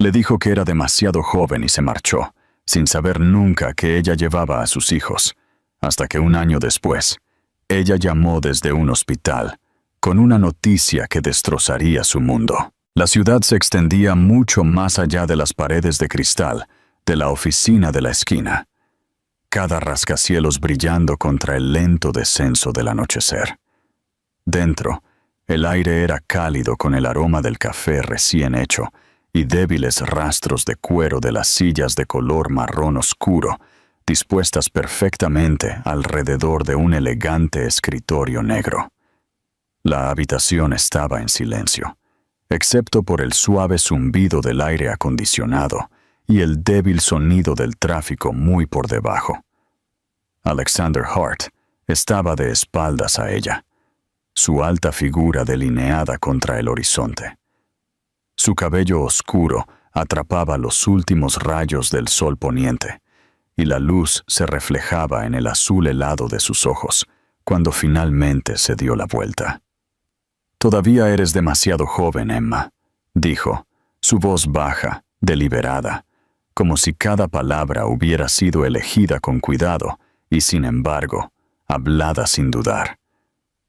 Le dijo que era demasiado joven y se marchó, sin saber nunca que ella llevaba a sus hijos, hasta que un año después, ella llamó desde un hospital, con una noticia que destrozaría su mundo. La ciudad se extendía mucho más allá de las paredes de cristal de la oficina de la esquina, cada rascacielos brillando contra el lento descenso del anochecer. Dentro, el aire era cálido con el aroma del café recién hecho y débiles rastros de cuero de las sillas de color marrón oscuro, dispuestas perfectamente alrededor de un elegante escritorio negro. La habitación estaba en silencio, excepto por el suave zumbido del aire acondicionado y el débil sonido del tráfico muy por debajo. Alexander Hart estaba de espaldas a ella, su alta figura delineada contra el horizonte. Su cabello oscuro atrapaba los últimos rayos del sol poniente, y la luz se reflejaba en el azul helado de sus ojos cuando finalmente se dio la vuelta. «Todavía eres demasiado joven, Emma», dijo, su voz baja, deliberada, como si cada palabra hubiera sido elegida con cuidado y, sin embargo, hablada sin dudar.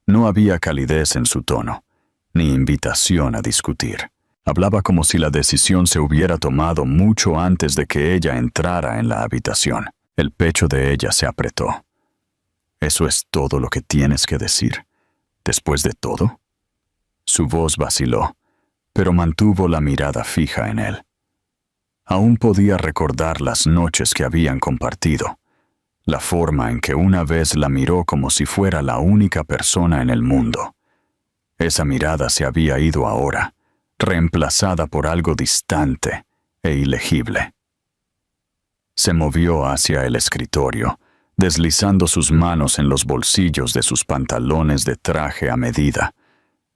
No había calidez en su tono, ni invitación a discutir. Hablaba como si la decisión se hubiera tomado mucho antes de que ella entrara en la habitación. El pecho de ella se apretó. «¿Eso es todo lo que tienes que decir? ¿Después de todo?» Su voz vaciló, pero mantuvo la mirada fija en él. Aún podía recordar las noches que habían compartido, la forma en que una vez la miró como si fuera la única persona en el mundo. Esa mirada se había ido ahora, reemplazada por algo distante e ilegible. Se movió hacia el escritorio, deslizando sus manos en los bolsillos de sus pantalones de traje a medida,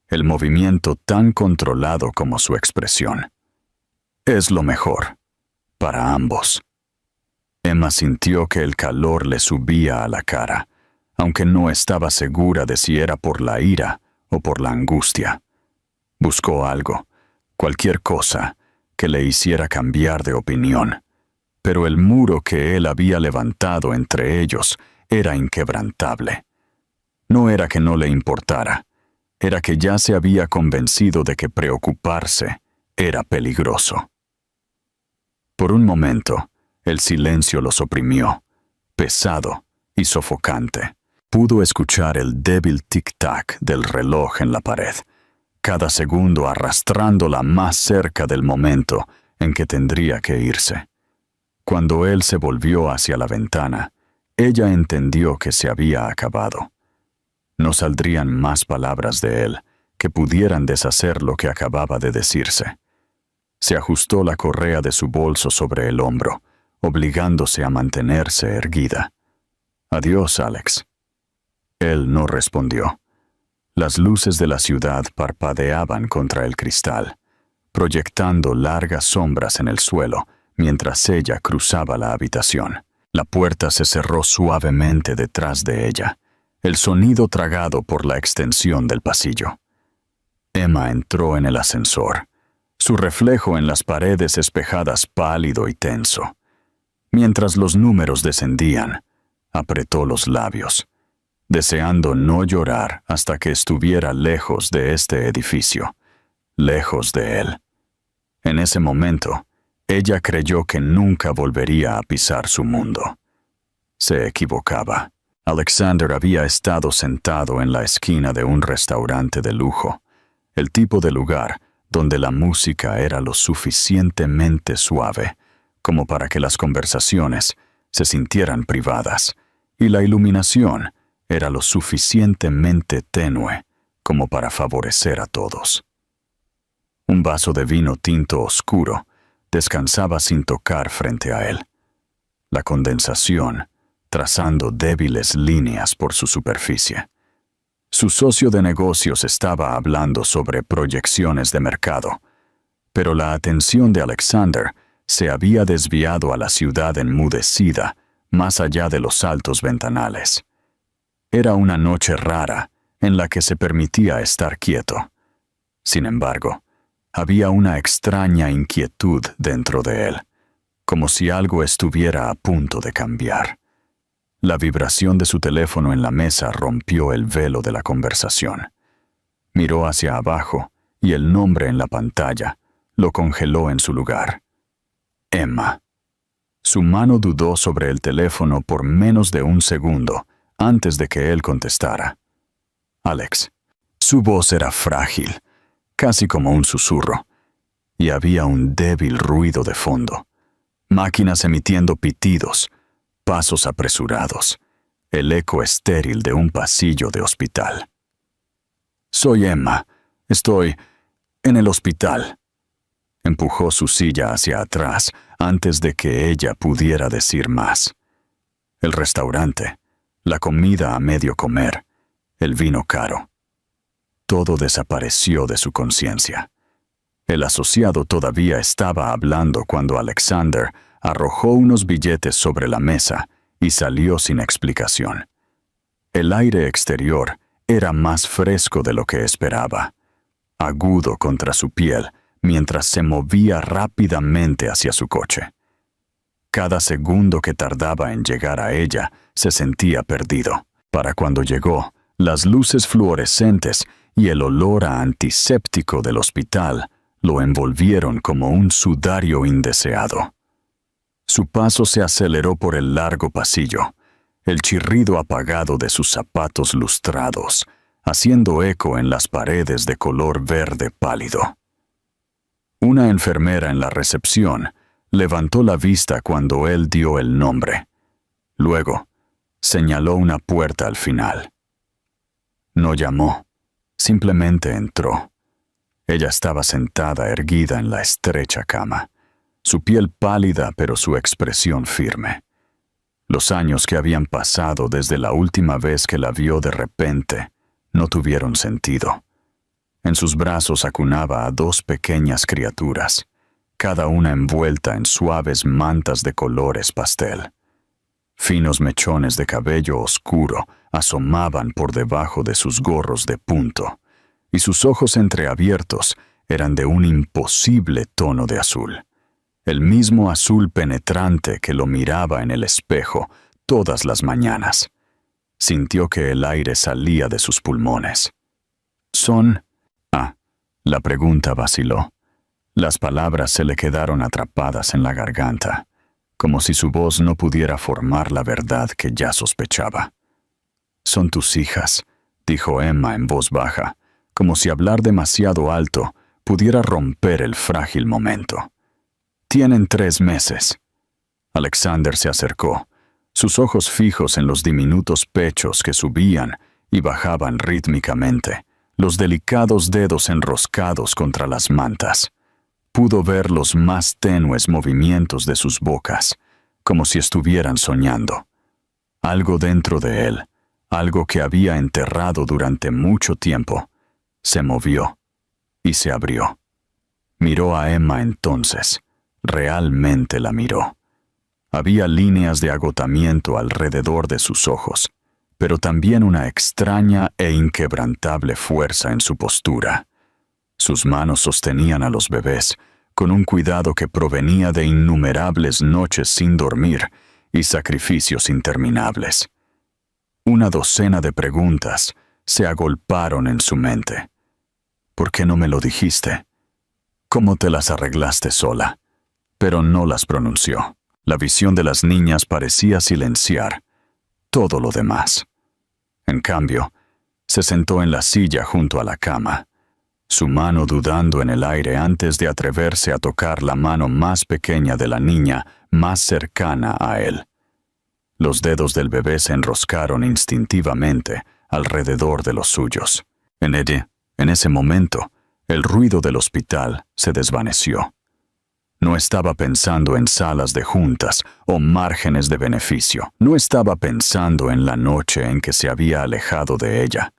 el movimiento tan controlado como su expresión. Es lo mejor, para ambos. Emma sintió que el calor le subía a la cara, aunque no estaba segura de si era por la ira o por la angustia. Buscó algo, cualquier cosa, que le hiciera cambiar de opinión, pero el muro que él había levantado entre ellos era inquebrantable. No era que no le importara, era que ya se había convencido de que preocuparse era peligroso. Por un momento, el silencio los oprimió, pesado y sofocante. Pudo escuchar el débil tic-tac del reloj en la pared, cada segundo arrastrándola más cerca del momento en que tendría que irse. Cuando él se volvió hacia la ventana, ella entendió que se había acabado. No saldrían más palabras de él que pudieran deshacer lo que acababa de decirse. Se ajustó la correa de su bolso sobre el hombro, obligándose a mantenerse erguida. «Adiós, Alex». Él no respondió. Las luces de la ciudad parpadeaban contra el cristal, proyectando largas sombras en el suelo mientras ella cruzaba la habitación. La puerta se cerró suavemente detrás de ella, el sonido tragado por la extensión del pasillo. Emma entró en el ascensor, su reflejo en las paredes espejadas pálido y tenso. Mientras los números descendían, apretó los labios, deseando no llorar hasta que estuviera lejos de este edificio, lejos de él. En ese momento, ella creyó que nunca volvería a pisar su mundo. Se equivocaba. Alexander había estado sentado en la esquina de un restaurante de lujo, el tipo de lugar donde la música era lo suficientemente suave como para que las conversaciones se sintieran privadas, y la iluminación era lo suficientemente tenue como para favorecer a todos. Un vaso de vino tinto oscuro descansaba sin tocar frente a él. La condensación trazando débiles líneas por su superficie. Su socio de negocios estaba hablando sobre proyecciones de mercado, pero la atención de Alexander se había desviado a la ciudad enmudecida más allá de los altos ventanales. Era una noche rara en la que se permitía estar quieto. Sin embargo, Había una extraña inquietud dentro de él, como si algo estuviera a punto de cambiar. La vibración de su teléfono en la mesa rompió el velo de la conversación. Miró hacia abajo y el nombre en la pantalla lo congeló en su lugar. Emma. Su mano dudó sobre el teléfono por menos de un segundo antes de que él contestara. Alex. Su voz era frágil, casi como un susurro, y había un débil ruido de fondo. Máquinas emitiendo pitidos, pasos apresurados, el eco estéril de un pasillo de hospital. Soy Emma. Estoy en el hospital. Empujó su silla hacia atrás antes de que ella pudiera decir más. El restaurante, la comida a medio comer, el vino caro. Todo desapareció de su conciencia. El asociado todavía estaba hablando cuando Alexander arrojó unos billetes sobre la mesa y salió sin explicación. El aire exterior era más fresco de lo que esperaba, agudo contra su piel mientras se movía rápidamente hacia su coche. Cada segundo que tardaba en llegar a ella se sentía perdido. Para cuando llegó, las luces fluorescentes y el olor a antiséptico del hospital lo envolvieron como un sudario indeseado. Su paso se aceleró por el largo pasillo, el chirrido apagado de sus zapatos lustrados, haciendo eco en las paredes de color verde pálido. Una enfermera en la recepción levantó la vista cuando él dio el nombre. Luego, señaló una puerta al final. No llamó, simplemente entró. Ella estaba sentada erguida en la estrecha cama, su piel pálida pero su expresión firme. Los años que habían pasado desde la última vez que la vio de repente no tuvieron sentido. En sus brazos acunaba a dos pequeñas criaturas, cada una envuelta en suaves mantas de colores pastel. Finos mechones de cabello oscuro asomaban por debajo de sus gorros de punto, y sus ojos entreabiertos eran de un imposible tono de azul, el mismo azul penetrante que lo miraba en el espejo todas las mañanas. Sintió que el aire salía de sus pulmones. ¿Son? La pregunta vaciló. Las palabras se le quedaron atrapadas en la garganta, como si su voz no pudiera formar la verdad que ya sospechaba. «Son tus hijas», dijo Emma en voz baja, como si hablar demasiado alto pudiera romper el frágil momento. «Tienen 3 meses». Alexander se acercó, sus ojos fijos en los diminutos pechos que subían y bajaban rítmicamente, los delicados dedos enroscados contra las mantas. Pudo ver los más tenues movimientos de sus bocas, como si estuvieran soñando. Algo dentro de él, algo que había enterrado durante mucho tiempo, se movió y se abrió. Miró a Emma entonces, realmente la miró. Había líneas de agotamiento alrededor de sus ojos, pero también una extraña e inquebrantable fuerza en su postura. Sus manos sostenían a los bebés, con un cuidado que provenía de innumerables noches sin dormir y sacrificios interminables. Una docena de preguntas se agolparon en su mente. ¿Por qué no me lo dijiste? ¿Cómo te las arreglaste sola? Pero no las pronunció. La visión de las niñas parecía silenciar todo lo demás. En cambio, se sentó en la silla junto a la cama, su mano dudando en el aire antes de atreverse a tocar la mano más pequeña de la niña más cercana a él. Los dedos del bebé se enroscaron instintivamente alrededor de los suyos. En ese momento, el ruido del hospital se desvaneció. No estaba pensando en salas de juntas o márgenes de beneficio. No estaba pensando en la noche en que se había alejado de ella.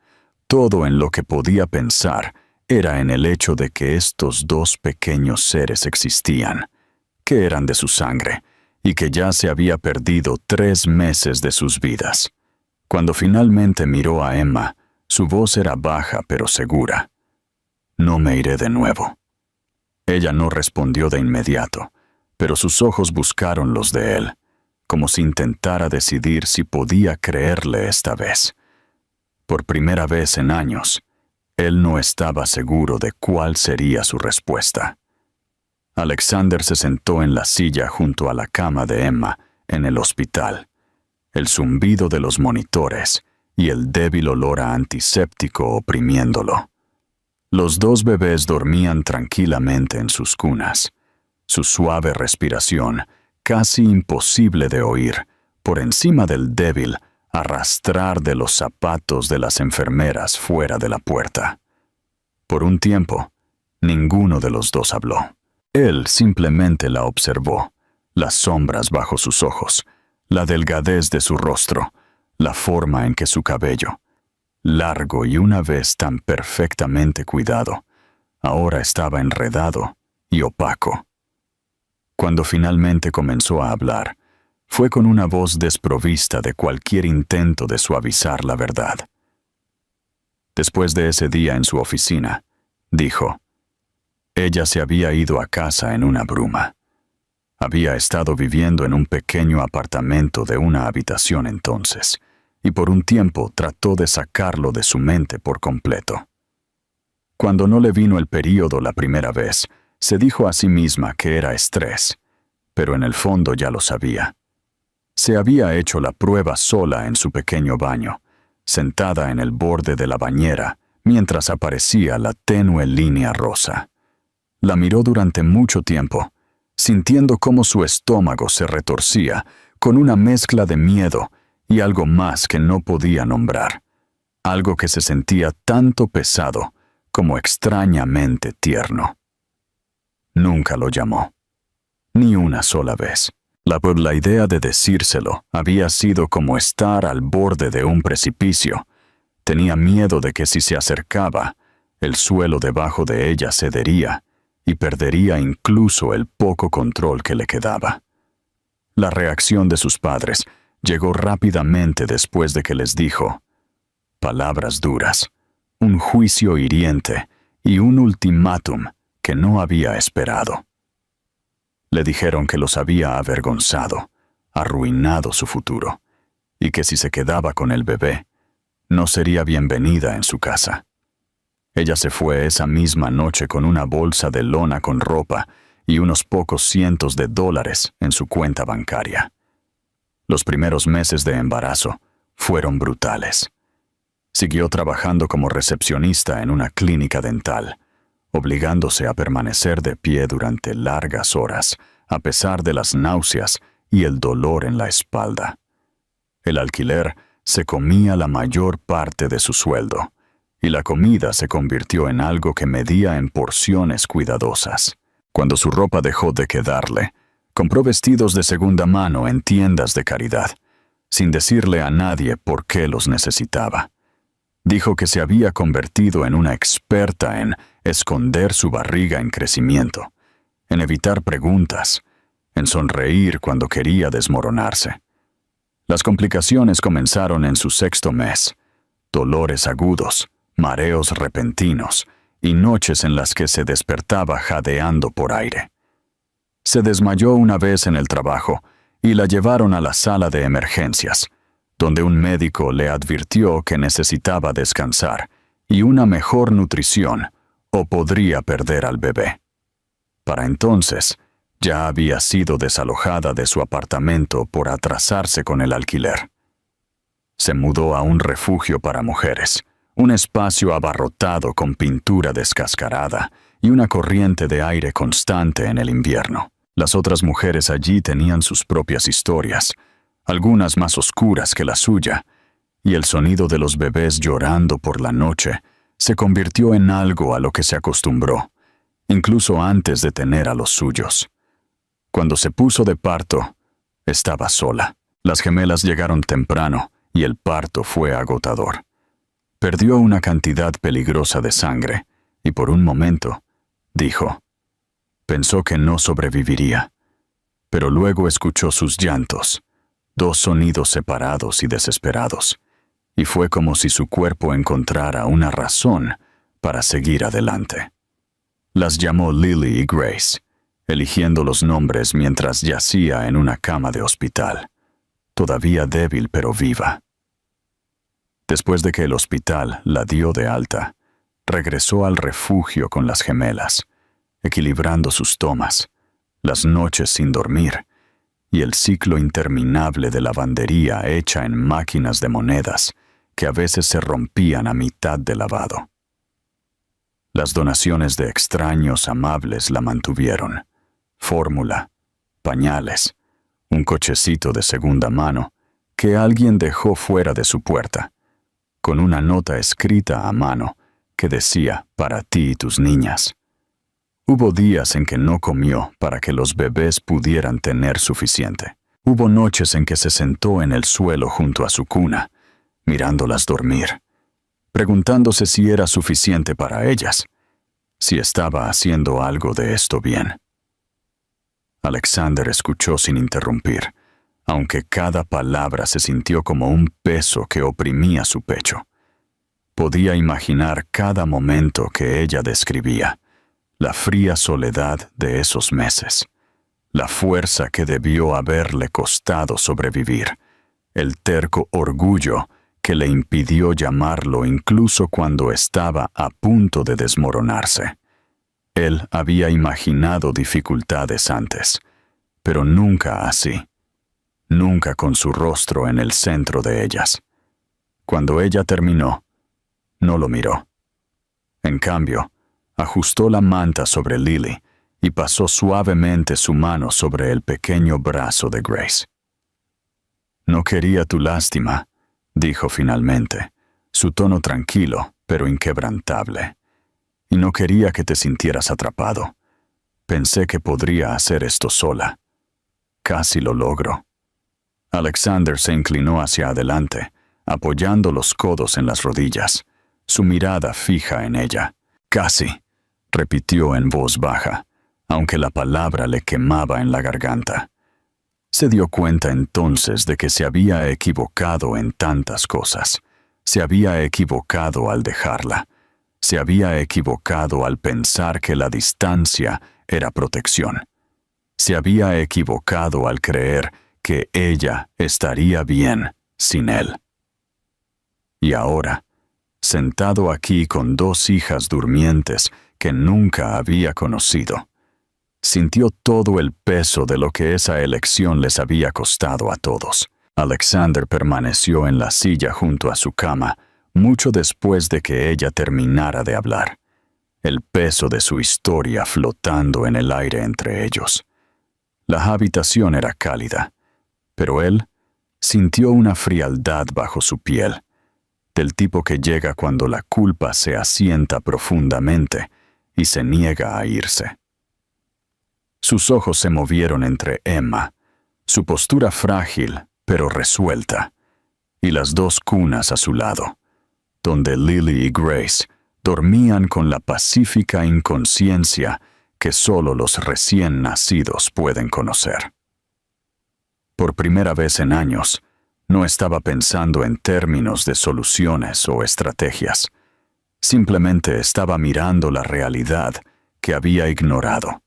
Todo en lo que podía pensar era en el hecho de que estos 2 pequeños seres existían, que eran de su sangre, y que ya se había perdido 3 meses de sus vidas. Cuando finalmente miró a Emma, su voz era baja pero segura. «No me iré de nuevo». Ella no respondió de inmediato, pero sus ojos buscaron los de él, como si intentara decidir si podía creerle esta vez. Por primera vez en años, él no estaba seguro de cuál sería su respuesta. Alexander se sentó en la silla junto a la cama de Emma en el hospital. El zumbido de los monitores y el débil olor a antiséptico oprimiéndolo. Los dos bebés dormían tranquilamente en sus cunas. Su suave respiración, casi imposible de oír, por encima del débil arrastrar de los zapatos de las enfermeras fuera de la puerta. Por un tiempo, ninguno de los dos habló. Él simplemente la observó, las sombras bajo sus ojos, la delgadez de su rostro, la forma en que su cabello, largo y una vez tan perfectamente cuidado, ahora estaba enredado y opaco. Cuando finalmente comenzó a hablar, fue con una voz desprovista de cualquier intento de suavizar la verdad. Después de ese día en su oficina, dijo, ella se había ido a casa en una bruma. Había estado viviendo en un pequeño apartamento de una habitación entonces, y por un tiempo trató de sacarlo de su mente por completo. Cuando no le vino el período la primera vez, se dijo a sí misma que era estrés, pero en el fondo ya lo sabía. Se había hecho la prueba sola en su pequeño baño, sentada en el borde de la bañera, mientras aparecía la tenue línea rosa. La miró durante mucho tiempo, sintiendo cómo su estómago se retorcía con una mezcla de miedo y algo más que no podía nombrar, algo que se sentía tanto pesado como extrañamente tierno. Nunca lo llamó, ni una sola vez. La idea de decírselo había sido como estar al borde de un precipicio. Tenía miedo de que si se acercaba, el suelo debajo de ella cedería y perdería incluso el poco control que le quedaba. La reacción de sus padres llegó rápidamente después de que les dijo palabras duras, un juicio hiriente y un ultimátum que no había esperado. Le dijeron que los había avergonzado, arruinado su futuro, y que si se quedaba con el bebé, no sería bienvenida en su casa. Ella se fue esa misma noche con una bolsa de lona con ropa y unos pocos cientos de dólares en su cuenta bancaria. Los primeros meses de embarazo fueron brutales. Siguió trabajando como recepcionista en una clínica dental, obligándose a permanecer de pie durante largas horas, a pesar de las náuseas y el dolor en la espalda. El alquiler se comía la mayor parte de su sueldo, y la comida se convirtió en algo que medía en porciones cuidadosas. Cuando su ropa dejó de quedarle, compró vestidos de segunda mano en tiendas de caridad, sin decirle a nadie por qué los necesitaba. Dijo que se había convertido en una experta en esconder su barriga en crecimiento, en evitar preguntas, en sonreír cuando quería desmoronarse. Las complicaciones comenzaron en su 6º mes, dolores agudos, mareos repentinos y noches en las que se despertaba jadeando por aire. Se desmayó una vez en el trabajo y la llevaron a la sala de emergencias, donde un médico le advirtió que necesitaba descansar y una mejor nutrición o podría perder al bebé. Para entonces, ya había sido desalojada de su apartamento por atrasarse con el alquiler. Se mudó a un refugio para mujeres, un espacio abarrotado con pintura descascarada y una corriente de aire constante en el invierno. Las otras mujeres allí tenían sus propias historias, algunas más oscuras que la suya, y el sonido de los bebés llorando por la noche se convirtió en algo a lo que se acostumbró, incluso antes de tener a los suyos. Cuando se puso de parto, estaba sola. Las gemelas llegaron temprano y el parto fue agotador. Perdió una cantidad peligrosa de sangre y por un momento, dijo, pensó que no sobreviviría, pero luego escuchó sus llantos, 2 sonidos separados y desesperados, y fue como si su cuerpo encontrara una razón para seguir adelante. Las llamó Lily y Grace, eligiendo los nombres mientras yacía en una cama de hospital, todavía débil pero viva. Después de que el hospital la dio de alta, regresó al refugio con las gemelas, equilibrando sus tomas, las noches sin dormir y el ciclo interminable de lavandería hecha en máquinas de monedas que a veces se rompían a mitad de lavado. Las donaciones de extraños amables la mantuvieron: fórmula, pañales, un cochecito de segunda mano que alguien dejó fuera de su puerta, con una nota escrita a mano que decía: para ti y tus niñas. Hubo días en que no comió para que los bebés pudieran tener suficiente. Hubo noches en que se sentó en el suelo junto a su cuna, mirándolas dormir, preguntándose si era suficiente para ellas, si estaba haciendo algo de esto bien. Alexander escuchó sin interrumpir, aunque cada palabra se sintió como un peso que oprimía su pecho. Podía imaginar cada momento que ella describía, la fría soledad de esos meses, la fuerza que debió haberle costado sobrevivir, el terco orgullo que le impidió llamarlo incluso cuando estaba a punto de desmoronarse. Él había imaginado dificultades antes, pero nunca así, nunca con su rostro en el centro de ellas. Cuando ella terminó, no lo miró. En cambio, ajustó la manta sobre Lily y pasó suavemente su mano sobre el pequeño brazo de Grace. No quería tu lástima, dijo finalmente, su tono tranquilo pero inquebrantable. Y no quería que te sintieras atrapado. Pensé que podría hacer esto sola. Casi lo logro. Alexander se inclinó hacia adelante, apoyando los codos en las rodillas, su mirada fija en ella. Casi, repitió en voz baja, aunque la palabra le quemaba en la garganta. Se dio cuenta entonces de que se había equivocado en tantas cosas. Se había equivocado al dejarla. Se había equivocado al pensar que la distancia era protección. Se había equivocado al creer que ella estaría bien sin él. Y ahora, sentado aquí con dos hijas durmientes que nunca había conocido, sintió todo el peso de lo que esa elección les había costado a todos. Alexander permaneció en la silla junto a su cama, mucho después de que ella terminara de hablar, el peso de su historia flotando en el aire entre ellos. La habitación era cálida, pero él sintió una frialdad bajo su piel, del tipo que llega cuando la culpa se asienta profundamente y se niega a irse. Sus ojos se movieron entre Emma, su postura frágil pero resuelta, y las dos cunas a su lado, donde Lily y Grace dormían con la pacífica inconsciencia que solo los recién nacidos pueden conocer. Por primera vez en años, no estaba pensando en términos de soluciones o estrategias. Simplemente estaba mirando la realidad que había ignorado.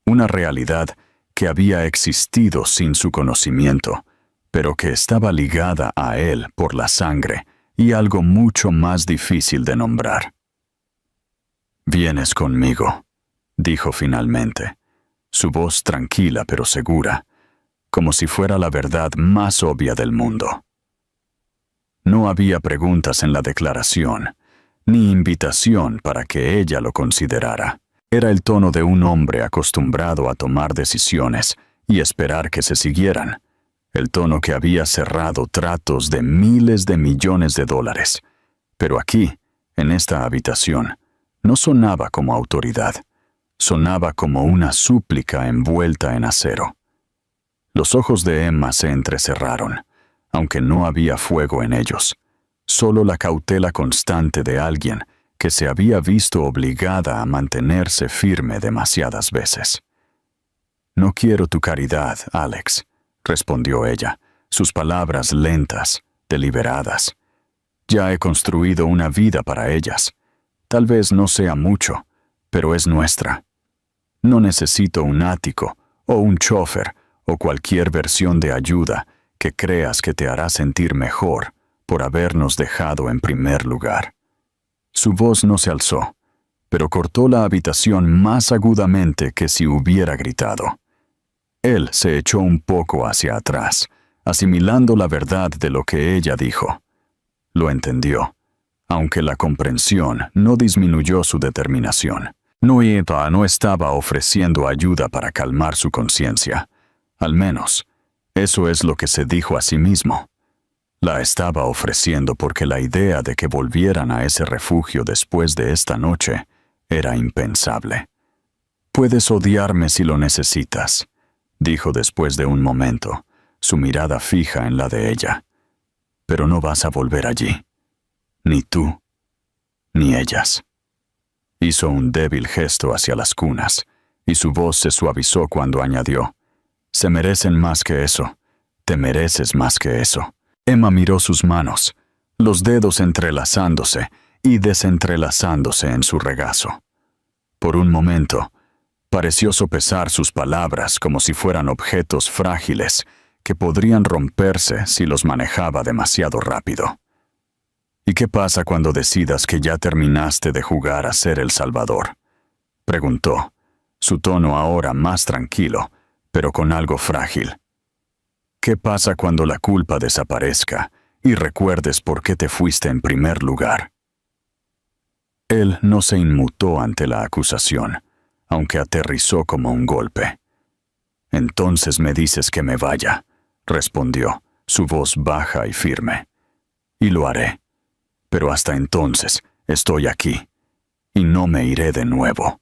Una realidad que había existido sin su conocimiento, pero que estaba ligada a él por la sangre y algo mucho más difícil de nombrar. «Vienes conmigo», dijo finalmente, su voz tranquila pero segura, como si fuera la verdad más obvia del mundo. No había preguntas en la declaración, ni invitación para que ella lo considerara. Era el tono de un hombre acostumbrado a tomar decisiones y esperar que se siguieran, el tono que había cerrado tratos de miles de millones de dólares. Pero aquí, en esta habitación, no sonaba como autoridad, sonaba como una súplica envuelta en acero. Los ojos de Emma se entrecerraron, aunque no había fuego en ellos, solo la cautela constante de alguien que se había visto obligada a mantenerse firme demasiadas veces. «No quiero tu caridad, Alex», respondió ella, sus palabras lentas, deliberadas. «Ya he construido una vida para ellas. Tal vez no sea mucho, pero es nuestra. No necesito un ático, o un chofer, o cualquier versión de ayuda que creas que te hará sentir mejor por habernos dejado en primer lugar. Su voz no se alzó, pero cortó la habitación más agudamente que si hubiera gritado. Él se echó un poco hacia atrás, asimilando la verdad de lo que ella dijo. Lo entendió, aunque la comprensión no disminuyó su determinación. Eva no estaba ofreciendo ayuda para calmar su conciencia. Al menos, eso es lo que se dijo a sí mismo. La estaba ofreciendo porque la idea de que volvieran a ese refugio después de esta noche era impensable. «Puedes odiarme si lo necesitas», dijo después de un momento, su mirada fija en la de ella. «Pero no vas a volver allí. Ni tú, ni ellas». Hizo un débil gesto hacia las cunas, y su voz se suavizó cuando añadió: «Se merecen más que eso. Te mereces más que eso». Emma miró sus manos, los dedos entrelazándose y desentrelazándose en su regazo. Por un momento, pareció sopesar sus palabras como si fueran objetos frágiles que podrían romperse si los manejaba demasiado rápido. «¿Y qué pasa cuando decidas que ya terminaste de jugar a ser el Salvador?», preguntó, su tono ahora más tranquilo, pero con algo frágil. «¿Qué pasa cuando la culpa desaparezca y recuerdes por qué te fuiste en primer lugar?». Él no se inmutó ante la acusación, aunque aterrizó como un golpe. «Entonces me dices que me vaya», respondió, su voz baja y firme. «Y lo haré. Pero hasta entonces estoy aquí, y no me iré de nuevo».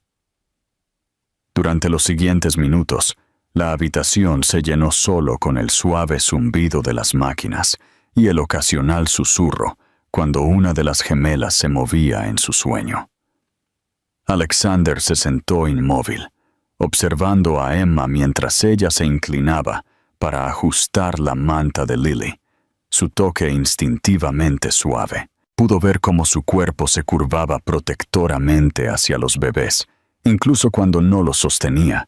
Durante los siguientes minutos, la habitación se llenó solo con el suave zumbido de las máquinas y el ocasional susurro cuando una de las gemelas se movía en su sueño. Alexander se sentó inmóvil, observando a Emma mientras ella se inclinaba para ajustar la manta de Lily, su toque instintivamente suave. Pudo ver cómo su cuerpo se curvaba protectoramente hacia los bebés, incluso cuando no los sostenía,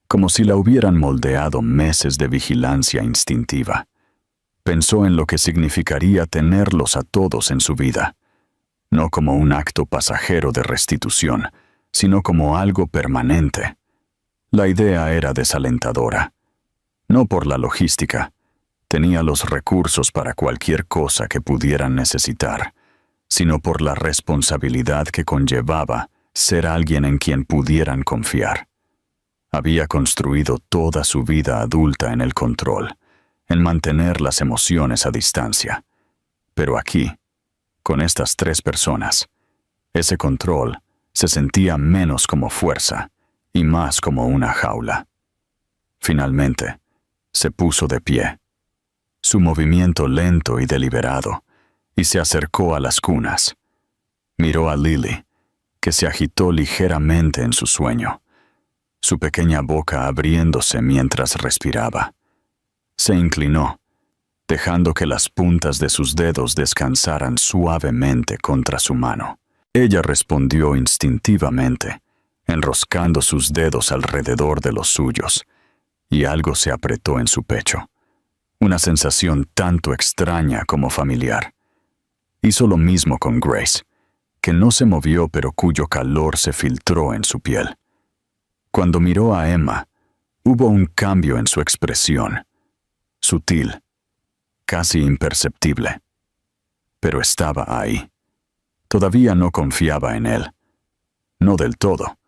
como si la hubieran moldeado meses de vigilancia instintiva. Pensó en lo que significaría tenerlos a todos en su vida, no como un acto pasajero de restitución, sino como algo permanente. La idea era desalentadora. No por la logística, tenía los recursos para cualquier cosa que pudieran necesitar, sino por la responsabilidad que conllevaba ser alguien en quien pudieran confiar. Había construido toda su vida adulta en el control, en mantener las emociones a distancia. Pero aquí, con estas 3 personas, ese control se sentía menos como fuerza y más como una jaula. Finalmente, se puso de pie, su movimiento lento y deliberado, y se acercó a las cunas. Miró a Lily, que se agitó ligeramente en su sueño, su pequeña boca abriéndose mientras respiraba. Se inclinó, dejando que las puntas de sus dedos descansaran suavemente contra su mano. Ella respondió instintivamente, enroscando sus dedos alrededor de los suyos, y algo se apretó en su pecho. Una sensación tanto extraña como familiar. Hizo lo mismo con Grace, que no se movió pero cuyo calor se filtró en su piel. Cuando miró a Emma, hubo un cambio en su expresión, sutil, casi imperceptible. Pero estaba ahí. Todavía no confiaba en él. No del todo,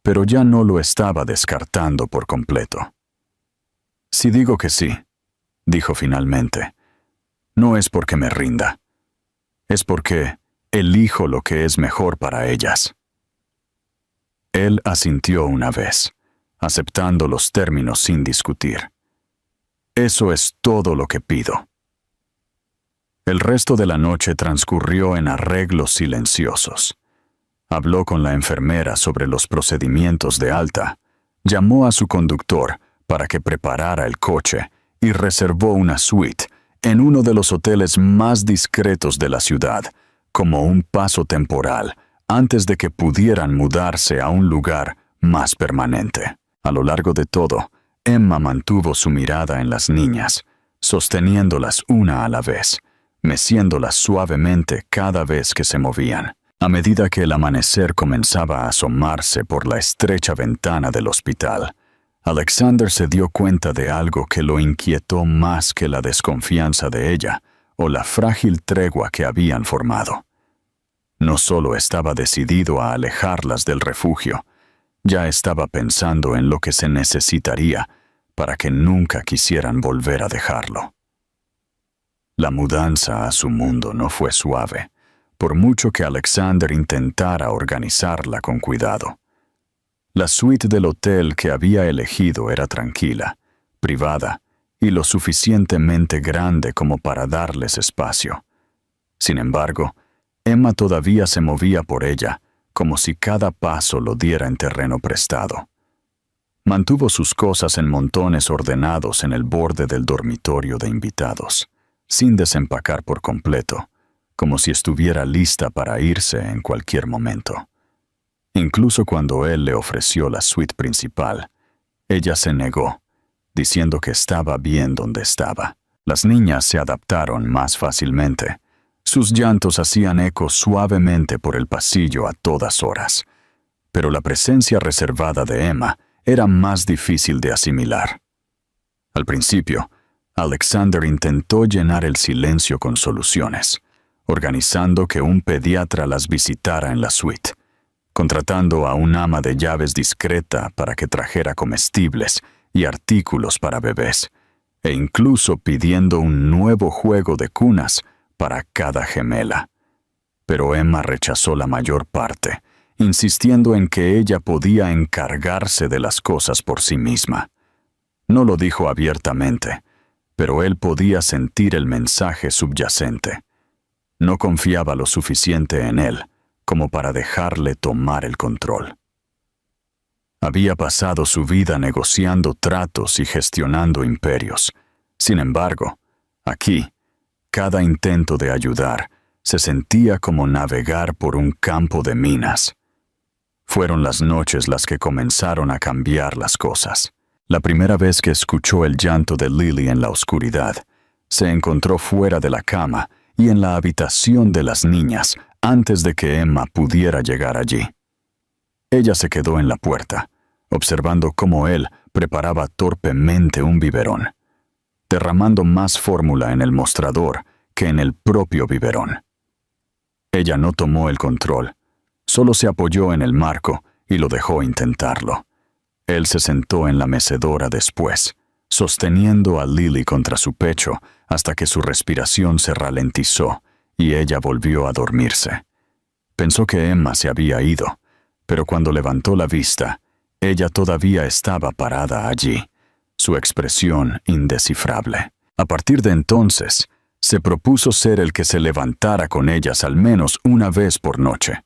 pero ya no lo estaba descartando por completo. «Si digo que sí», dijo finalmente, «no es porque me rinda. Es porque elijo lo que es mejor para ellas». Él asintió una vez, aceptando los términos sin discutir. «Eso es todo lo que pido». El resto de la noche transcurrió en arreglos silenciosos. Habló con la enfermera sobre los procedimientos de alta, llamó a su conductor para que preparara el coche y reservó una suite en uno de los hoteles más discretos de la ciudad, como un paso temporal antes de que pudieran mudarse a un lugar más permanente. A lo largo de todo, Emma mantuvo su mirada en las niñas, sosteniéndolas una a la vez, meciéndolas suavemente cada vez que se movían. A medida que el amanecer comenzaba a asomarse por la estrecha ventana del hospital, Alexander se dio cuenta de algo que lo inquietó más que la desconfianza de ella o la frágil tregua que habían formado. No solo estaba decidido a alejarlas del refugio, ya estaba pensando en lo que se necesitaría para que nunca quisieran volver a dejarlo. La mudanza a su mundo no fue suave, por mucho que Alexander intentara organizarla con cuidado. La suite del hotel que había elegido era tranquila, privada y lo suficientemente grande como para darles espacio. Sin embargo, Emma todavía se movía por ella, como si cada paso lo diera en terreno prestado. Mantuvo sus cosas en montones ordenados en el borde del dormitorio de invitados, sin desempacar por completo, como si estuviera lista para irse en cualquier momento. Incluso cuando él le ofreció la suite principal, ella se negó, diciendo que estaba bien donde estaba. Las niñas se adaptaron más fácilmente. Sus llantos hacían eco suavemente por el pasillo a todas horas, pero la presencia reservada de Emma era más difícil de asimilar. Al principio, Alexander intentó llenar el silencio con soluciones, organizando que un pediatra las visitara en la suite, contratando a un ama de llaves discreta para que trajera comestibles y artículos para bebés, e incluso pidiendo un nuevo juego de cunas para cada gemela. Pero Emma rechazó la mayor parte, insistiendo en que ella podía encargarse de las cosas por sí misma. No lo dijo abiertamente, pero él podía sentir el mensaje subyacente. No confiaba lo suficiente en él como para dejarle tomar el control. Había pasado su vida negociando tratos y gestionando imperios. Sin embargo, aquí, cada intento de ayudar se sentía como navegar por un campo de minas. Fueron las noches las que comenzaron a cambiar las cosas. La primera vez que escuchó el llanto de Lily en la oscuridad, se encontró fuera de la cama y en la habitación de las niñas antes de que Emma pudiera llegar allí. Ella se quedó en la puerta, observando cómo él preparaba torpemente un biberón, derramando más fórmula en el mostrador que en el propio biberón. Ella no tomó el control, solo se apoyó en el marco y lo dejó intentarlo. Él se sentó en la mecedora después, sosteniendo a Lily contra su pecho hasta que su respiración se ralentizó y ella volvió a dormirse. Pensó que Emma se había ido, pero cuando levantó la vista, ella todavía estaba parada allí, su expresión indescifrable. A partir de entonces, se propuso ser el que se levantara con ellas al menos una vez por noche.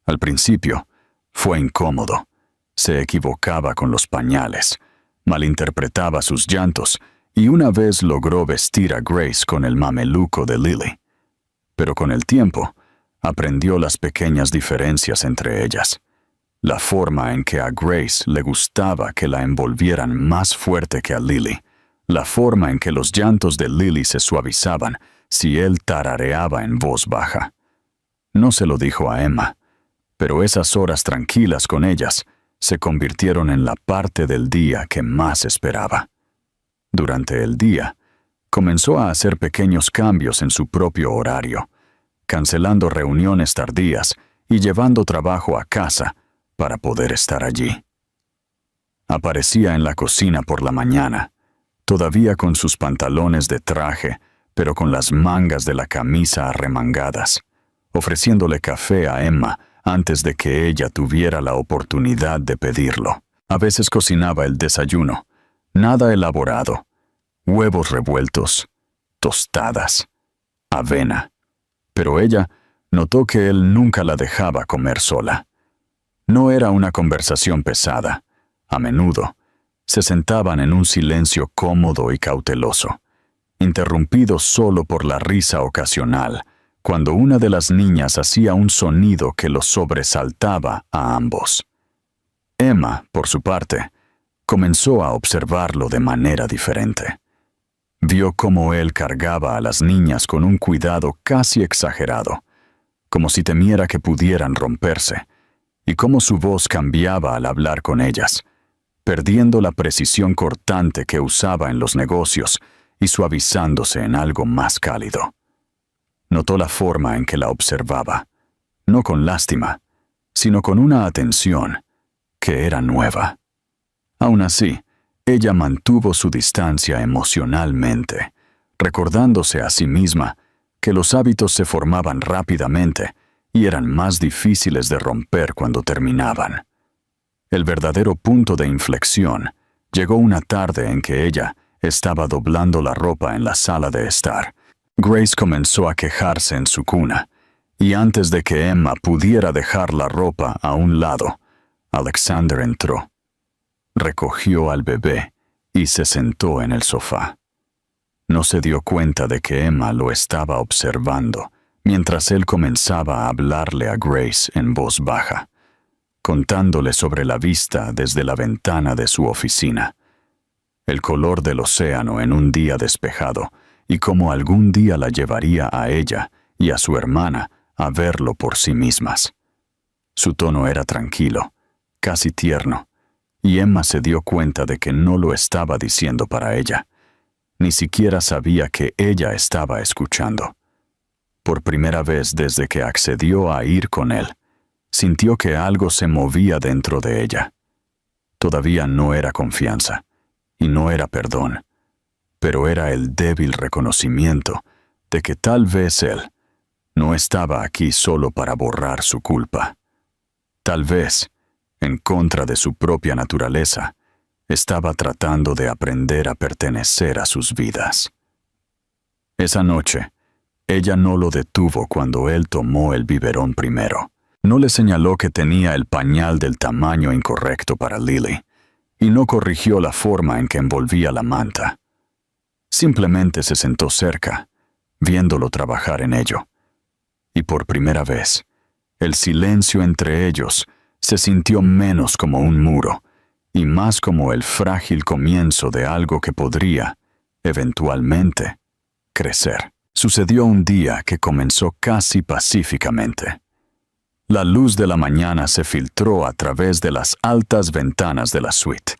Al principio, fue incómodo. Se equivocaba con los pañales, malinterpretaba sus llantos y una vez logró vestir a Grace con el mameluco de Lily. Pero con el tiempo, aprendió las pequeñas diferencias entre ellas. La forma en que a Grace le gustaba que la envolvieran más fuerte que a Lily. La forma en que los llantos de Lily se suavizaban si él tarareaba en voz baja. No se lo dijo a Emma, pero esas horas tranquilas con ellas se convirtieron en la parte del día que más esperaba. Durante el día, comenzó a hacer pequeños cambios en su propio horario, cancelando reuniones tardías y llevando trabajo a casa para poder estar allí. Aparecía en la cocina por la mañana, todavía con sus pantalones de traje, pero con las mangas de la camisa arremangadas, ofreciéndole café a Emma antes de que ella tuviera la oportunidad de pedirlo. A veces cocinaba el desayuno, nada elaborado, huevos revueltos, tostadas, avena. Pero ella notó que él nunca la dejaba comer sola. No era una conversación pesada. A menudo, se sentaban en un silencio cómodo y cauteloso, interrumpido solo por la risa ocasional, cuando una de las niñas hacía un sonido que los sobresaltaba a ambos. Emma, por su parte, comenzó a observarlo de manera diferente. Vio cómo él cargaba a las niñas con un cuidado casi exagerado, como si temiera que pudieran romperse, y cómo su voz cambiaba al hablar con ellas, perdiendo la precisión cortante que usaba en los negocios y suavizándose en algo más cálido. Notó la forma en que la observaba, no con lástima, sino con una atención que era nueva. Aún así, ella mantuvo su distancia emocionalmente, recordándose a sí misma que los hábitos se formaban rápidamente y eran más difíciles de romper cuando terminaban. El verdadero punto de inflexión llegó una tarde en que ella estaba doblando la ropa en la sala de estar. Grace comenzó a quejarse en su cuna, y antes de que Emma pudiera dejar la ropa a un lado, Alexander entró. Recogió al bebé y se sentó en el sofá. No se dio cuenta de que Emma lo estaba observando mientras él comenzaba a hablarle a Grace en voz baja, contándole sobre la vista desde la ventana de su oficina, el color del océano en un día despejado y cómo algún día la llevaría a ella y a su hermana a verlo por sí mismas. Su tono era tranquilo, casi tierno, y Emma se dio cuenta de que no lo estaba diciendo para ella. Ni siquiera sabía que ella estaba escuchando. Por primera vez desde que accedió a ir con él, sintió que algo se movía dentro de ella. Todavía no era confianza, y no era perdón, pero era el débil reconocimiento de que tal vez él no estaba aquí solo para borrar su culpa. Tal vez, en contra de su propia naturaleza, estaba tratando de aprender a pertenecer a sus vidas. Esa noche, ella no lo detuvo cuando él tomó el biberón primero. No le señaló que tenía el pañal del tamaño incorrecto para Lily, y no corrigió la forma en que envolvía la manta. Simplemente se sentó cerca, viéndolo trabajar en ello. Y por primera vez, el silencio entre ellos se sintió menos como un muro y más como el frágil comienzo de algo que podría, eventualmente, crecer. Sucedió un día que comenzó casi pacíficamente. La luz de la mañana se filtró a través de las altas ventanas de la suite,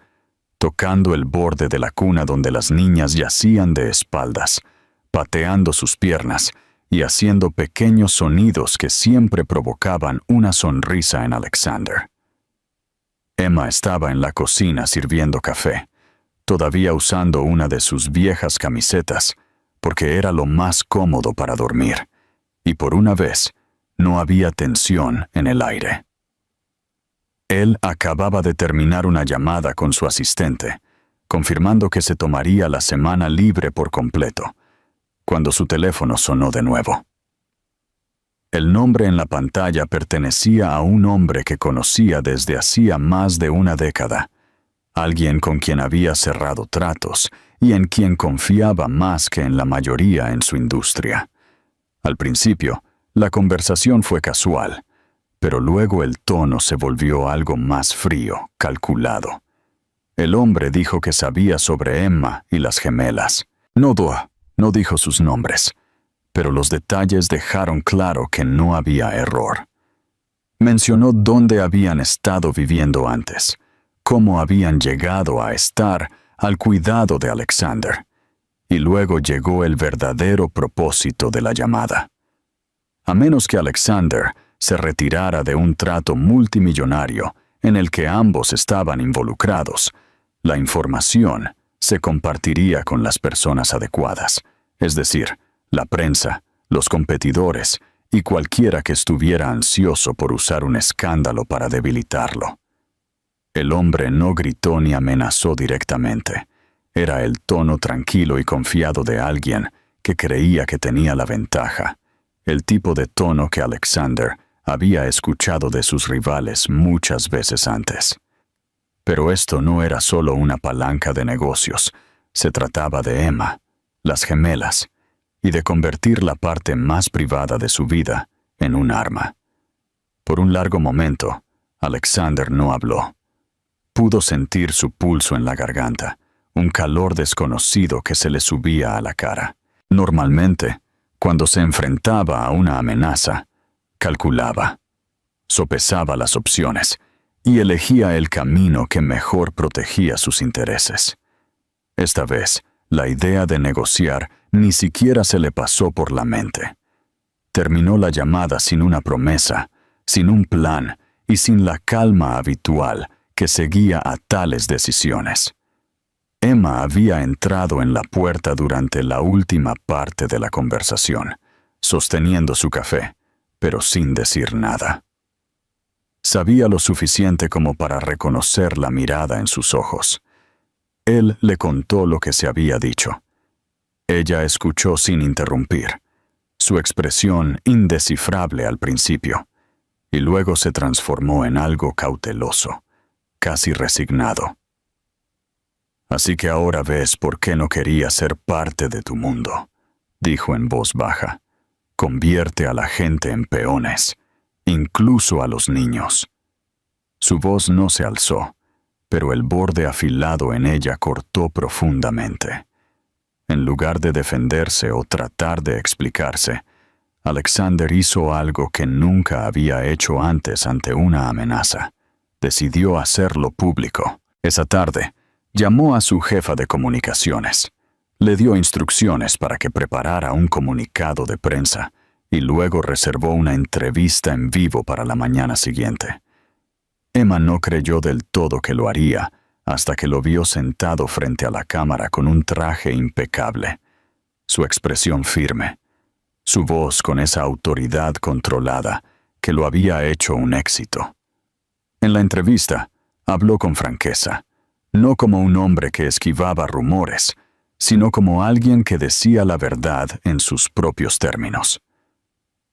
tocando el borde de la cuna donde las niñas yacían de espaldas, pateando sus piernas y haciendo pequeños sonidos que siempre provocaban una sonrisa en Alexander. Emma estaba en la cocina sirviendo café, todavía usando una de sus viejas camisetas, porque era lo más cómodo para dormir, y por una vez no había tensión en el aire. Él acababa de terminar una llamada con su asistente, confirmando que se tomaría la semana libre por completo, cuando su teléfono sonó de nuevo. El nombre en la pantalla pertenecía a un hombre que conocía desde hacía más de una década, alguien con quien había cerrado tratos y en quien confiaba más que en la mayoría en su industria. Al principio, la conversación fue casual, pero luego el tono se volvió algo más frío, calculado. El hombre dijo que sabía sobre Emma y las gemelas. No dijo sus nombres, pero los detalles dejaron claro que no había error. Mencionó dónde habían estado viviendo antes, cómo habían llegado a estar al cuidado de Alexander, y luego llegó el verdadero propósito de la llamada. A menos que Alexander se retirara de un trato multimillonario en el que ambos estaban involucrados, la información se compartiría con las personas adecuadas, es decir, la prensa, los competidores y cualquiera que estuviera ansioso por usar un escándalo para debilitarlo. El hombre no gritó ni amenazó directamente. Era el tono tranquilo y confiado de alguien que creía que tenía la ventaja, el tipo de tono que Alexander había escuchado de sus rivales muchas veces antes. Pero esto no era solo una palanca de negocios, se trataba de Emma, las gemelas, y de convertir la parte más privada de su vida en un arma. Por un largo momento, Alexander no habló. Pudo sentir su pulso en la garganta, un calor desconocido que se le subía a la cara. Normalmente, cuando se enfrentaba a una amenaza, calculaba, sopesaba las opciones y elegía el camino que mejor protegía sus intereses. Esta vez, la idea de negociar ni siquiera se le pasó por la mente. Terminó la llamada sin una promesa, sin un plan y sin la calma habitual que seguía a tales decisiones. Emma había entrado en la puerta durante la última parte de la conversación, sosteniendo su café, pero sin decir nada. Sabía lo suficiente como para reconocer la mirada en sus ojos. Él le contó lo que se había dicho. Ella escuchó sin interrumpir, su expresión indescifrable al principio, y luego se transformó en algo cauteloso, casi resignado. «Así que ahora ves por qué no quería ser parte de tu mundo», dijo en voz baja. «Convierte a la gente en peones, incluso a los niños». Su voz no se alzó, pero el borde afilado en ella cortó profundamente. En lugar de defenderse o tratar de explicarse, Alexander hizo algo que nunca había hecho antes ante una amenaza. Decidió hacerlo público. Esa tarde, llamó a su jefa de comunicaciones. Le dio instrucciones para que preparara un comunicado de prensa y luego reservó una entrevista en vivo para la mañana siguiente. Emma no creyó del todo que lo haría hasta que lo vio sentado frente a la cámara con un traje impecable, su expresión firme, su voz con esa autoridad controlada que lo había hecho un éxito. En la entrevista, habló con franqueza, no como un hombre que esquivaba rumores, sino como alguien que decía la verdad en sus propios términos.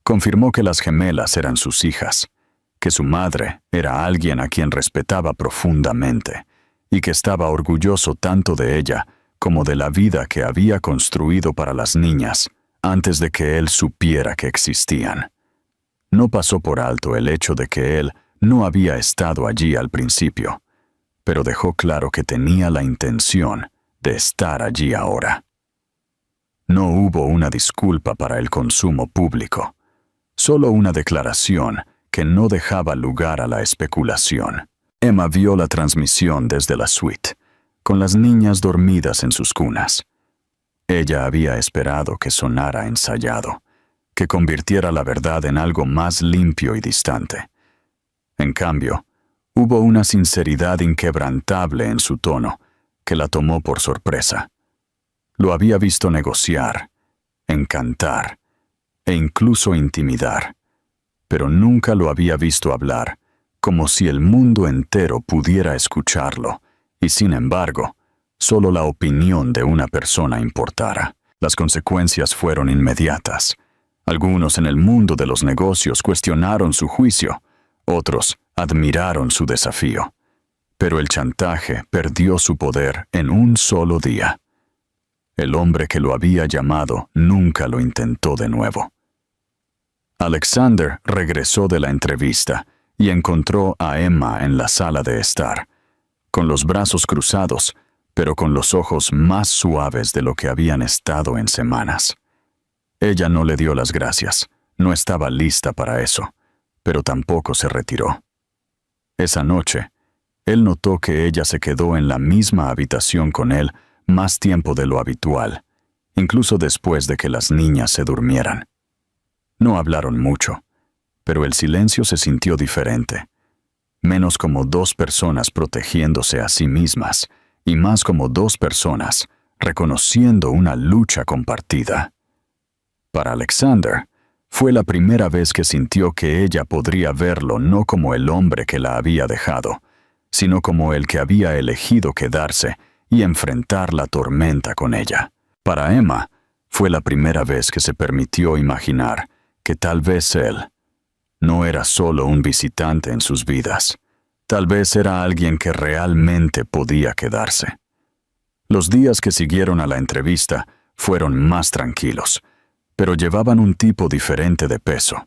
Confirmó que las gemelas eran sus hijas, que su madre era alguien a quien respetaba profundamente y que estaba orgulloso tanto de ella como de la vida que había construido para las niñas antes de que él supiera que existían. No pasó por alto el hecho de que él no había estado allí al principio, pero dejó claro que tenía la intención de estar allí ahora. No hubo una disculpa para el consumo público, solo una declaración que no dejaba lugar a la especulación. Emma vio la transmisión desde la suite, con las niñas dormidas en sus cunas. Ella había esperado que sonara ensayado, que convirtiera la verdad en algo más limpio y distante. En cambio, hubo una sinceridad inquebrantable en su tono que la tomó por sorpresa. Lo había visto negociar, encantar e incluso intimidar, pero nunca lo había visto hablar, como si el mundo entero pudiera escucharlo, y sin embargo, solo la opinión de una persona importara. Las consecuencias fueron inmediatas. Algunos en el mundo de los negocios cuestionaron su juicio, otros admiraron su desafío. Pero el chantaje perdió su poder en un solo día. El hombre que lo había llamado nunca lo intentó de nuevo. Alexander regresó de la entrevista y encontró a Emma en la sala de estar, con los brazos cruzados, pero con los ojos más suaves de lo que habían estado en semanas. Ella no le dio las gracias, no estaba lista para eso, pero tampoco se retiró. Esa noche, él notó que ella se quedó en la misma habitación con él más tiempo de lo habitual, incluso después de que las niñas se durmieran. No hablaron mucho, pero el silencio se sintió diferente, menos como dos personas protegiéndose a sí mismas y más como dos personas reconociendo una lucha compartida. Para Alexander, fue la primera vez que sintió que ella podría verlo no como el hombre que la había dejado, sino como el que había elegido quedarse y enfrentar la tormenta con ella. Para Emma, fue la primera vez que se permitió imaginar que tal vez él no era solo un visitante en sus vidas, tal vez era alguien que realmente podía quedarse. Los días que siguieron a la entrevista fueron más tranquilos, pero llevaban un tipo diferente de peso.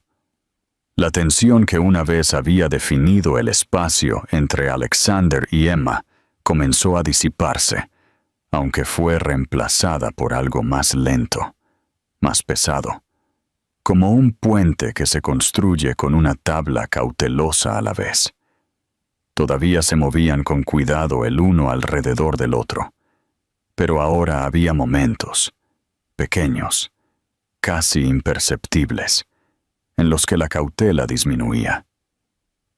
La tensión que una vez había definido el espacio entre Alexander y Emma comenzó a disiparse, aunque fue reemplazada por algo más lento, más pesado, como un puente que se construye con una tabla cautelosa a la vez. Todavía se movían con cuidado el uno alrededor del otro, pero ahora había momentos, pequeños, casi imperceptibles, en los que la cautela disminuía.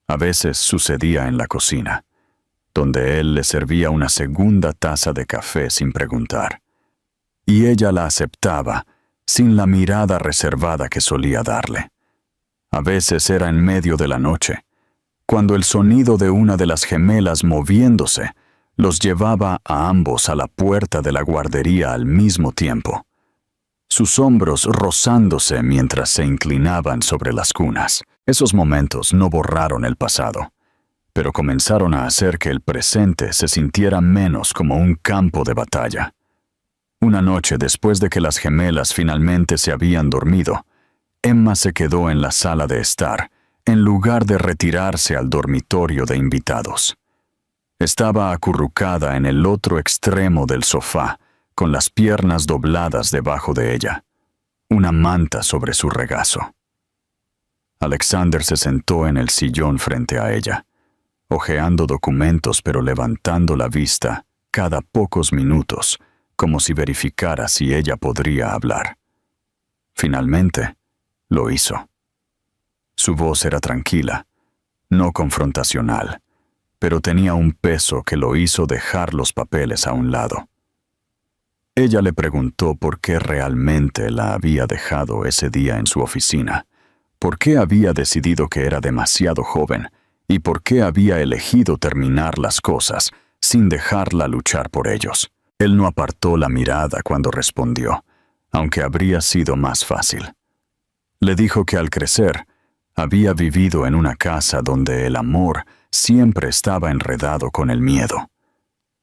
A veces sucedía en la cocina, donde él le servía una segunda taza de café sin preguntar, y ella la aceptaba sin la mirada reservada que solía darle. A veces era en medio de la noche, cuando el sonido de una de las gemelas moviéndose los llevaba a ambos a la puerta de la guardería al mismo tiempo, sus hombros rozándose mientras se inclinaban sobre las cunas. Esos momentos no borraron el pasado, pero comenzaron a hacer que el presente se sintiera menos como un campo de batalla. Una noche después de que las gemelas finalmente se habían dormido, Emma se quedó en la sala de estar, en lugar de retirarse al dormitorio de invitados. Estaba acurrucada en el otro extremo del sofá, con las piernas dobladas debajo de ella, una manta sobre su regazo. Alexander se sentó en el sillón frente a ella, hojeando documentos pero levantando la vista cada pocos minutos, como si verificara si ella podría hablar. Finalmente, lo hizo. Su voz era tranquila, no confrontacional, pero tenía un peso que lo hizo dejar los papeles a un lado. Ella le preguntó por qué realmente la había dejado ese día en su oficina, por qué había decidido que era demasiado joven y por qué había elegido terminar las cosas sin dejarla luchar por ellos. Él no apartó la mirada cuando respondió, aunque habría sido más fácil. Le dijo que al crecer, había vivido en una casa donde el amor siempre estaba enredado con el miedo.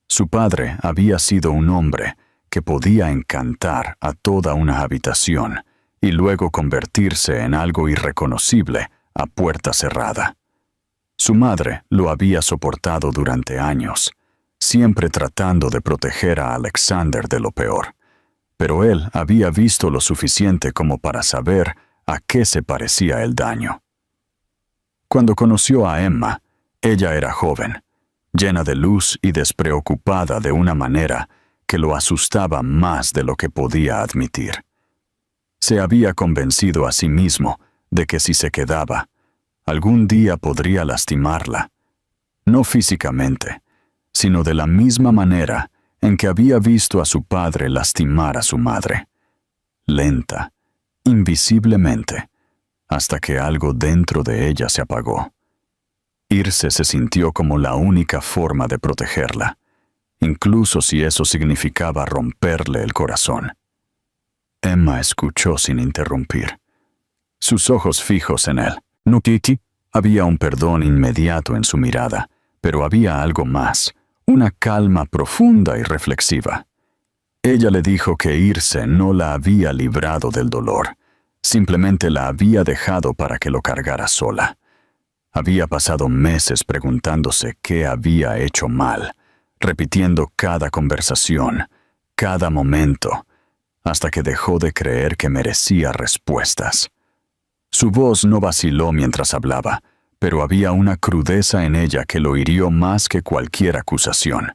Su padre había sido un hombre que podía encantar a toda una habitación y luego convertirse en algo irreconocible a puerta cerrada. Su madre lo había soportado durante años, siempre tratando de proteger a Alexander de lo peor, pero él había visto lo suficiente como para saber a qué se parecía el daño. Cuando conoció a Emma, ella era joven, llena de luz y despreocupada de una manera que lo asustaba más de lo que podía admitir. Se había convencido a sí mismo de que si se quedaba, algún día podría lastimarla, no físicamente, sino de la misma manera en que había visto a su padre lastimar a su madre, lenta, invisiblemente, hasta que algo dentro de ella se apagó. Irse se sintió como la única forma de protegerla, incluso si eso significaba romperle el corazón. Emma escuchó sin interrumpir, sus ojos fijos en él. «¿No, Kitty?» Había un perdón inmediato en su mirada, pero había algo más, una calma profunda y reflexiva. Ella le dijo que irse no la había librado del dolor, simplemente la había dejado para que lo cargara sola. Había pasado meses preguntándose qué había hecho mal, repitiendo cada conversación, cada momento, hasta que dejó de creer que merecía respuestas. Su voz no vaciló mientras hablaba, pero había una crudeza en ella que lo hirió más que cualquier acusación.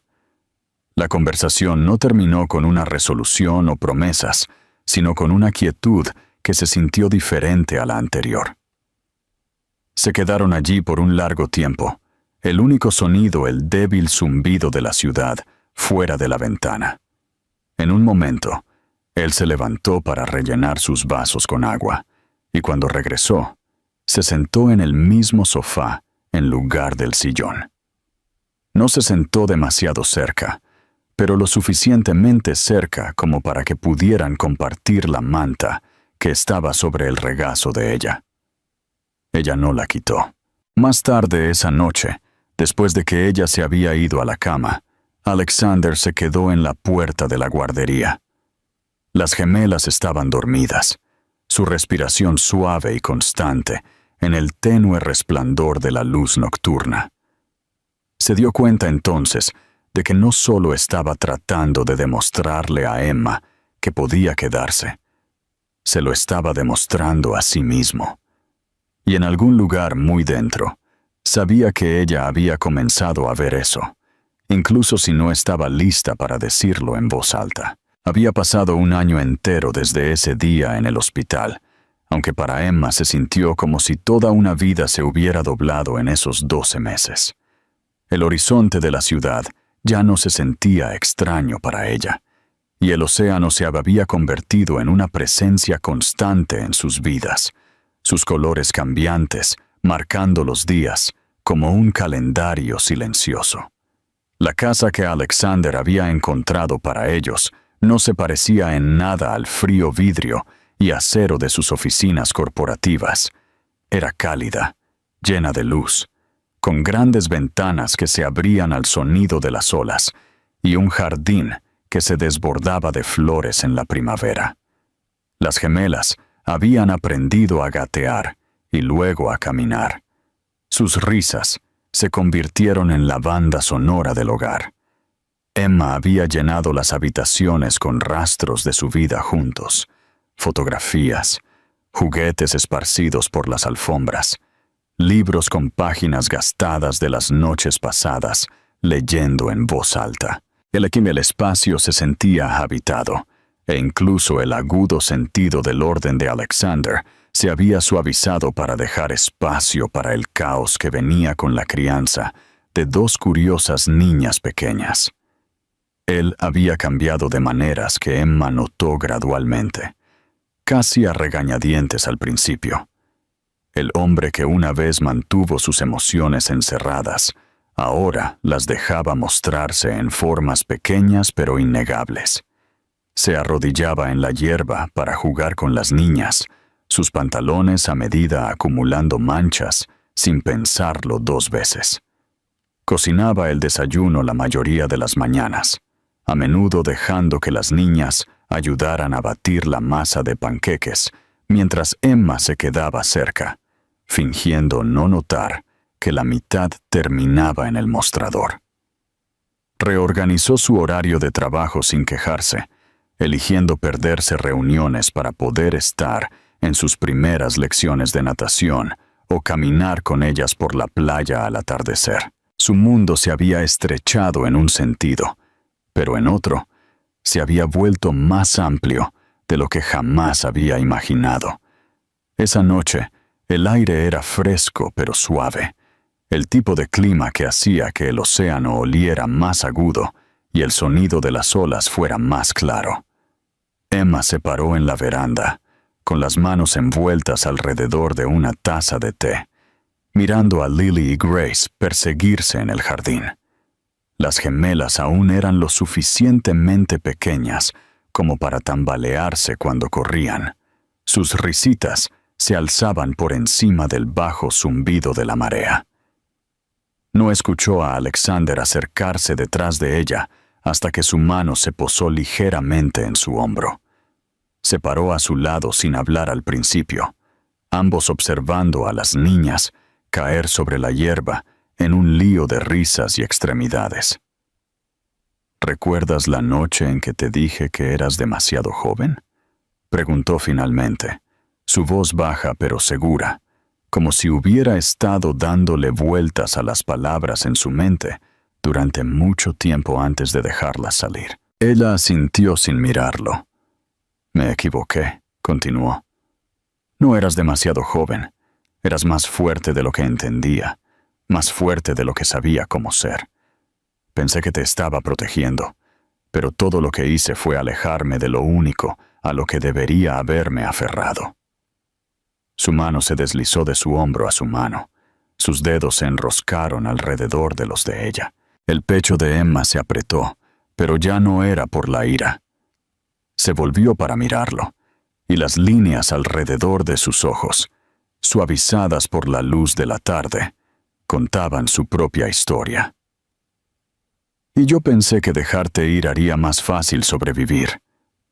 La conversación no terminó con una resolución o promesas, sino con una quietud que se sintió diferente a la anterior. Se quedaron allí por un largo tiempo, el único sonido el débil zumbido de la ciudad fuera de la ventana. En un momento, él se levantó para rellenar sus vasos con agua, y cuando regresó, se sentó en el mismo sofá en lugar del sillón. No se sentó demasiado cerca, pero lo suficientemente cerca como para que pudieran compartir la manta que estaba sobre el regazo de ella. Ella no la quitó. Más tarde esa noche, después de que ella se había ido a la cama, Alexander se quedó en la puerta de la guardería. Las gemelas estaban dormidas, su respiración suave y constante en el tenue resplandor de la luz nocturna. Se dio cuenta entonces de que no solo estaba tratando de demostrarle a Emma que podía quedarse, se lo estaba demostrando a sí mismo. Y en algún lugar muy dentro, sabía que ella había comenzado a ver eso, incluso si no estaba lista para decirlo en voz alta. Había pasado un año entero desde ese día en el hospital, aunque para Emma se sintió como si toda una vida se hubiera doblado en esos 12 meses. El horizonte de la ciudad ya no se sentía extraño para ella, y el océano se había convertido en una presencia constante en sus vidas, sus colores cambiantes, marcando los días como un calendario silencioso. La casa que Alexander había encontrado para ellos no se parecía en nada al frío vidrio y acero de sus oficinas corporativas. Era cálida, llena de luz, con grandes ventanas que se abrían al sonido de las olas y un jardín que se desbordaba de flores en la primavera. Las gemelas habían aprendido a gatear y luego a caminar. Sus risas se convirtieron en la banda sonora del hogar. Emma había llenado las habitaciones con rastros de su vida juntos, fotografías, juguetes esparcidos por las alfombras, libros con páginas gastadas de las noches pasadas, leyendo en voz alta. El espacio se sentía habitado, e incluso el agudo sentido del orden de Alexander se había suavizado para dejar espacio para el caos que venía con la crianza de dos curiosas niñas pequeñas. Él había cambiado de maneras que Emma notó gradualmente, casi a regañadientes al principio. El hombre que una vez mantuvo sus emociones encerradas, ahora las dejaba mostrarse en formas pequeñas pero innegables. Se arrodillaba en la hierba para jugar con las niñas, sus pantalones a medida acumulando manchas, sin pensarlo 2 veces. Cocinaba el desayuno la mayoría de las mañanas, a menudo dejando que las niñas ayudaran a batir la masa de panqueques, mientras Emma se quedaba cerca, fingiendo no notar que la mitad terminaba en el mostrador. Reorganizó su horario de trabajo sin quejarse, eligiendo perderse reuniones para poder estar en sus primeras lecciones de natación o caminar con ellas por la playa al atardecer. Su mundo se había estrechado en un sentido, pero en otro se había vuelto más amplio de lo que jamás había imaginado. Esa noche, el aire era fresco pero suave, el tipo de clima que hacía que el océano oliera más agudo y el sonido de las olas fuera más claro. Emma se paró en la veranda, con las manos envueltas alrededor de una taza de té, mirando a Lily y Grace perseguirse en el jardín. Las gemelas aún eran lo suficientemente pequeñas como para tambalearse cuando corrían. Sus risitas se alzaban por encima del bajo zumbido de la marea. No escuchó a Alexander acercarse detrás de ella hasta que su mano se posó ligeramente en su hombro. Se paró a su lado sin hablar al principio, ambos observando a las niñas caer sobre la hierba en un lío de risas y extremidades. ¿Recuerdas la noche en que te dije que eras demasiado joven?, preguntó finalmente, su voz baja pero segura, como si hubiera estado dándole vueltas a las palabras en su mente durante mucho tiempo antes de dejarlas salir. Ella asintió sin mirarlo. Me equivoqué, continuó. No eras demasiado joven. Eras más fuerte de lo que entendía, más fuerte de lo que sabía cómo ser. Pensé que te estaba protegiendo, pero todo lo que hice fue alejarme de lo único a lo que debería haberme aferrado. Su mano se deslizó de su hombro a su mano. Sus dedos se enroscaron alrededor de los de ella. El pecho de Emma se apretó, pero ya no era por la ira. Se volvió para mirarlo, y las líneas alrededor de sus ojos, suavizadas por la luz de la tarde, contaban su propia historia. Y yo pensé que dejarte ir haría más fácil sobrevivir,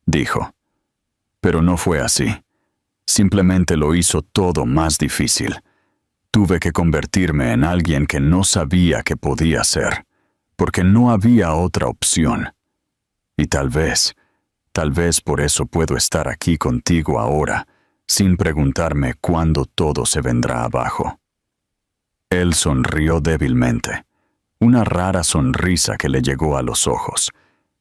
dijo. Pero no fue así. Simplemente lo hizo todo más difícil. Tuve que convertirme en alguien que no sabía que podía ser, porque no había otra opción. Y tal vez por eso puedo estar aquí contigo ahora, sin preguntarme cuándo todo se vendrá abajo. Él sonrió débilmente, una rara sonrisa que le llegó a los ojos,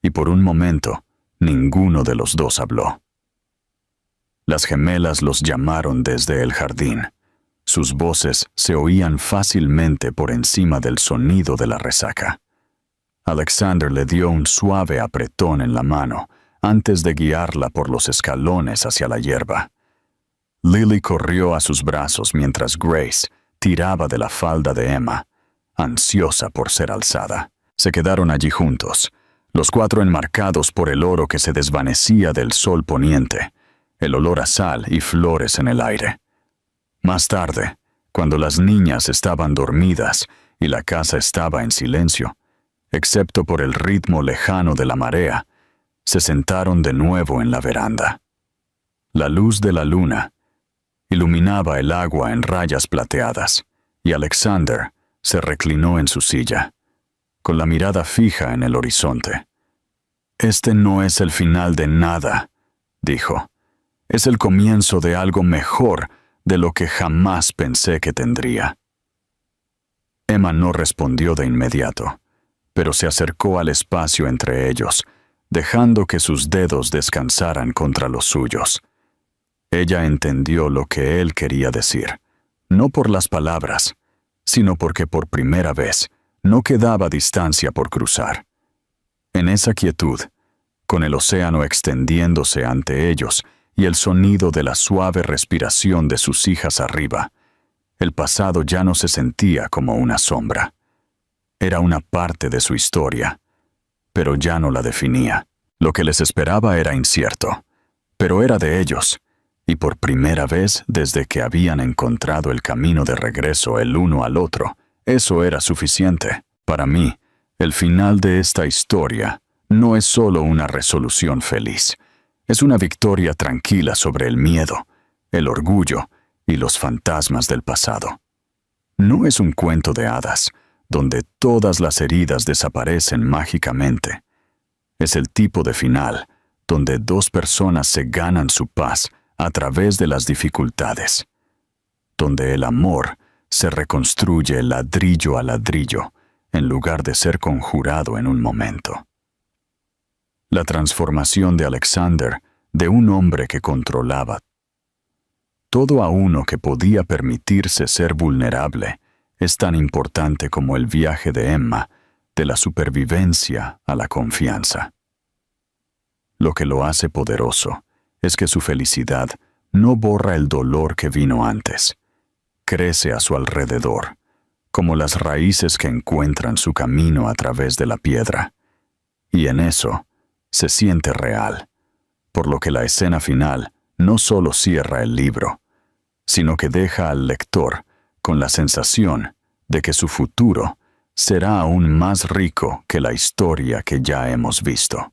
y por un momento, ninguno de los dos habló. Las gemelas los llamaron desde el jardín. Sus voces se oían fácilmente por encima del sonido de la resaca. Alexander le dio un suave apretón en la mano antes de guiarla por los escalones hacia la hierba. Lily corrió a sus brazos mientras Grace tiraba de la falda de Emma, ansiosa por ser alzada. Se quedaron allí juntos, los cuatro enmarcados por el oro que se desvanecía del sol poniente, el olor a sal y flores en el aire. Más tarde, cuando las niñas estaban dormidas y la casa estaba en silencio, excepto por el ritmo lejano de la marea, se sentaron de nuevo en la veranda. La luz de la luna iluminaba el agua en rayas plateadas, y Alexander se reclinó en su silla, con la mirada fija en el horizonte. «Este no es el final de nada», dijo. «Es el comienzo de algo mejor de lo que jamás pensé que tendría». Emma no respondió de inmediato, pero se acercó al espacio entre ellos, dejando que sus dedos descansaran contra los suyos. Ella entendió lo que él quería decir, no por las palabras, sino porque por primera vez no quedaba distancia por cruzar. En esa quietud, con el océano extendiéndose ante ellos y el sonido de la suave respiración de sus hijas arriba, el pasado ya no se sentía como una sombra. Era una parte de su historia, pero ya no la definía. Lo que les esperaba era incierto, pero era de ellos, y por primera vez desde que habían encontrado el camino de regreso el uno al otro, eso era suficiente. Para mí, el final de esta historia no es solo una resolución feliz, es una victoria tranquila sobre el miedo, el orgullo y los fantasmas del pasado. No es un cuento de hadas, donde todas las heridas desaparecen mágicamente. Es el tipo de final donde dos personas se ganan su paz a través de las dificultades, donde el amor se reconstruye ladrillo a ladrillo en lugar de ser conjurado en un momento. La transformación de Alexander de un hombre que controlaba todo a uno que podía permitirse ser vulnerable es tan importante como el viaje de Emma de la supervivencia a la confianza. Lo que lo hace poderoso es que su felicidad no borra el dolor que vino antes. Crece a su alrededor, como las raíces que encuentran su camino a través de la piedra. Y en eso se siente real, por lo que la escena final no solo cierra el libro, sino que deja al lector con la sensación de que su futuro será aún más rico que la historia que ya hemos visto.